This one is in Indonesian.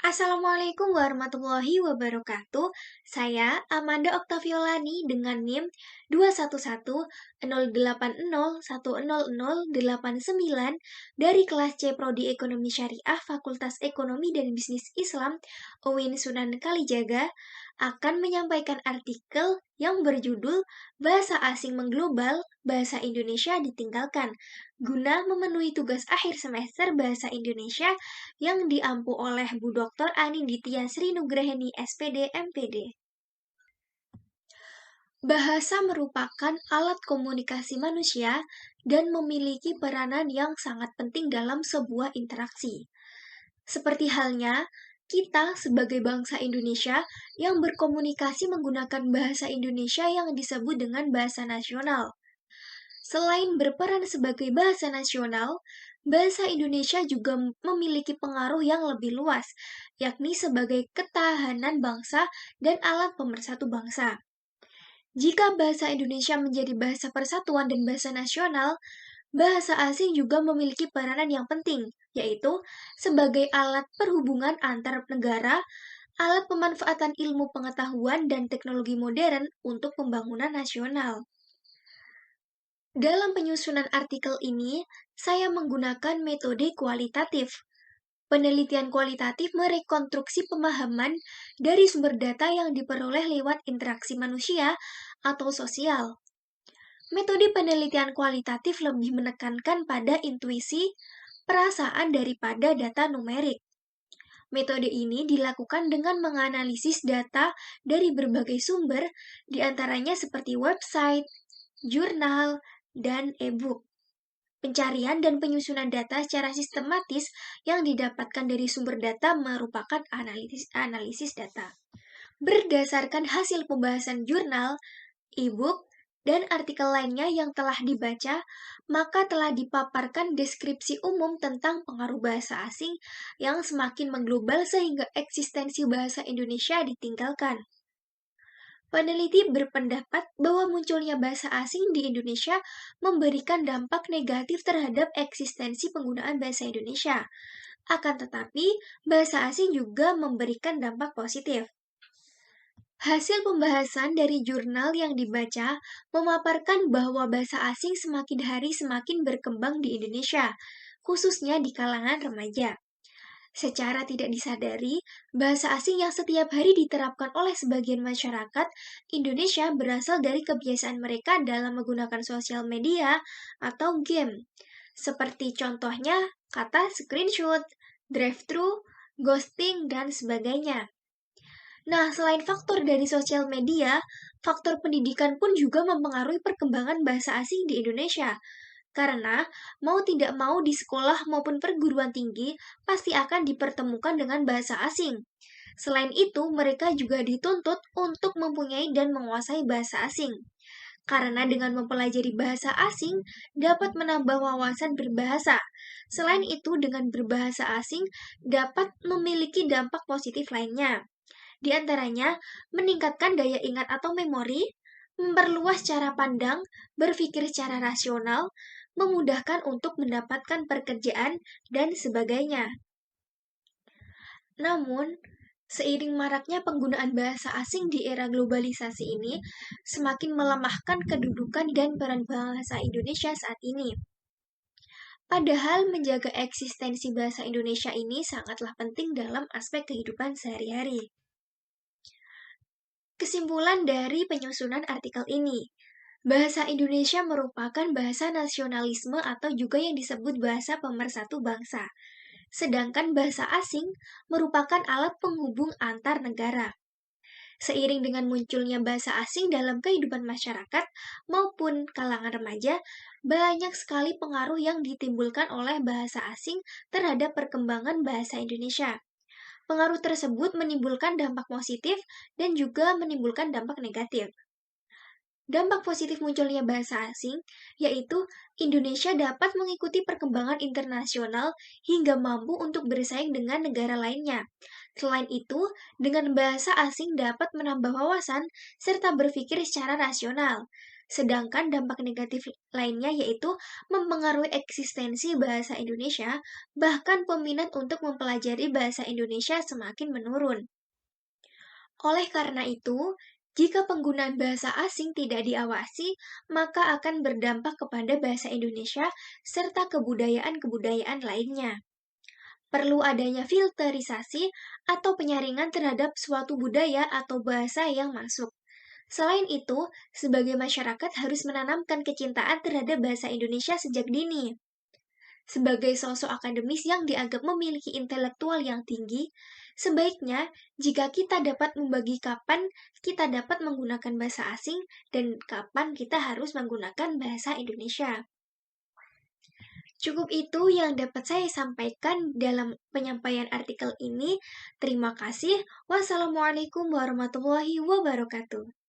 Assalamualaikum warahmatullahi wabarakatuh. Saya Amanda Oktaviolani dengan NIM 21108010089 dari kelas C Prodi Ekonomi Syariah Fakultas Ekonomi dan Bisnis Islam UIN Sunan Kalijaga akan menyampaikan artikel yang berjudul Bahasa Asing Mengglobal, Bahasa Indonesia Ditinggalkan, guna memenuhi tugas akhir semester Bahasa Indonesia yang diampu oleh Bu Dr. Ani Ditya Sri Nugraheni SPD MPD. Bahasa merupakan alat komunikasi manusia dan memiliki peranan yang sangat penting dalam sebuah interaksi. Seperti halnya kita sebagai bangsa Indonesia yang berkomunikasi menggunakan bahasa Indonesia yang disebut dengan bahasa nasional. Selain berperan sebagai bahasa nasional, bahasa Indonesia juga memiliki pengaruh yang lebih luas, yakni sebagai ketahanan bangsa dan alat pemersatu bangsa. Jika bahasa Indonesia menjadi bahasa persatuan dan bahasa nasional, bahasa asing juga memiliki peranan yang penting, yaitu sebagai alat perhubungan antar negara, alat pemanfaatan ilmu pengetahuan dan teknologi modern untuk pembangunan nasional. Dalam penyusunan artikel ini, saya menggunakan metode kualitatif. Penelitian kualitatif merekonstruksi pemahaman dari sumber data yang diperoleh lewat interaksi manusia atau sosial. Metode penelitian kualitatif lebih menekankan pada intuisi, perasaan daripada data numerik. Metode ini dilakukan dengan menganalisis data dari berbagai sumber, diantaranya seperti website, jurnal, dan e-book. Pencarian dan penyusunan data secara sistematis yang didapatkan dari sumber data merupakan analisis data. Berdasarkan hasil pembahasan jurnal, e-book, dan artikel lainnya yang telah dibaca, maka telah dipaparkan deskripsi umum tentang pengaruh bahasa asing yang semakin mengglobal sehingga eksistensi bahasa Indonesia ditinggalkan. Peneliti berpendapat bahwa munculnya bahasa asing di Indonesia memberikan dampak negatif terhadap eksistensi penggunaan bahasa Indonesia. Akan tetapi, bahasa asing juga memberikan dampak positif. Hasil pembahasan dari jurnal yang dibaca memaparkan bahwa bahasa asing semakin hari semakin berkembang di Indonesia, khususnya di kalangan remaja. Secara tidak disadari, bahasa asing yang setiap hari diterapkan oleh sebagian masyarakat Indonesia berasal dari kebiasaan mereka dalam menggunakan sosial media atau game. Seperti contohnya kata screenshot, drive-thru, ghosting, dan sebagainya. Nah, selain faktor dari sosial media, faktor pendidikan pun juga mempengaruhi perkembangan bahasa asing di Indonesia. Karena mau tidak mau di sekolah maupun perguruan tinggi pasti akan dipertemukan dengan bahasa asing. Selain itu, mereka juga dituntut untuk mempunyai dan menguasai bahasa asing. Karena dengan mempelajari bahasa asing dapat menambah wawasan berbahasa. Selain itu, dengan berbahasa asing dapat memiliki dampak positif lainnya. Di antaranya, meningkatkan daya ingat atau memori, memperluas cara pandang, berpikir secara rasional, memudahkan untuk mendapatkan pekerjaan, dan sebagainya. Namun, seiring maraknya penggunaan bahasa asing di era globalisasi ini, semakin melemahkan kedudukan dan peran bahasa Indonesia saat ini. Padahal menjaga eksistensi bahasa Indonesia ini sangatlah penting dalam aspek kehidupan sehari-hari. Kesimpulan dari penyusunan artikel ini, bahasa Indonesia merupakan bahasa nasionalisme atau juga yang disebut bahasa pemersatu bangsa. Sedangkan bahasa asing merupakan alat penghubung antar negara. Seiring dengan munculnya bahasa asing dalam kehidupan masyarakat maupun kalangan remaja, banyak sekali pengaruh yang ditimbulkan oleh bahasa asing terhadap perkembangan bahasa Indonesia. Pengaruh tersebut menimbulkan dampak positif dan juga menimbulkan dampak negatif. Dampak positif munculnya bahasa asing, yaitu Indonesia dapat mengikuti perkembangan internasional hingga mampu untuk bersaing dengan negara lainnya. Selain itu, dengan bahasa asing dapat menambah wawasan serta berpikir secara rasional. Sedangkan dampak negatif lainnya yaitu mempengaruhi eksistensi bahasa Indonesia, bahkan peminat untuk mempelajari bahasa Indonesia semakin menurun. Oleh karena itu, jika penggunaan bahasa asing tidak diawasi, maka akan berdampak kepada bahasa Indonesia serta kebudayaan-kebudayaan lainnya. Perlu adanya filterisasi atau penyaringan terhadap suatu budaya atau bahasa yang masuk. Selain itu, sebagai masyarakat harus menanamkan kecintaan terhadap bahasa Indonesia sejak dini. Sebagai sosok akademis yang dianggap memiliki intelektual yang tinggi, sebaiknya jika kita dapat membagi kapan kita dapat menggunakan bahasa asing dan kapan kita harus menggunakan bahasa Indonesia. Cukup itu yang dapat saya sampaikan dalam penyampaian artikel ini. Terima kasih. Wassalamualaikum warahmatullahi wabarakatuh.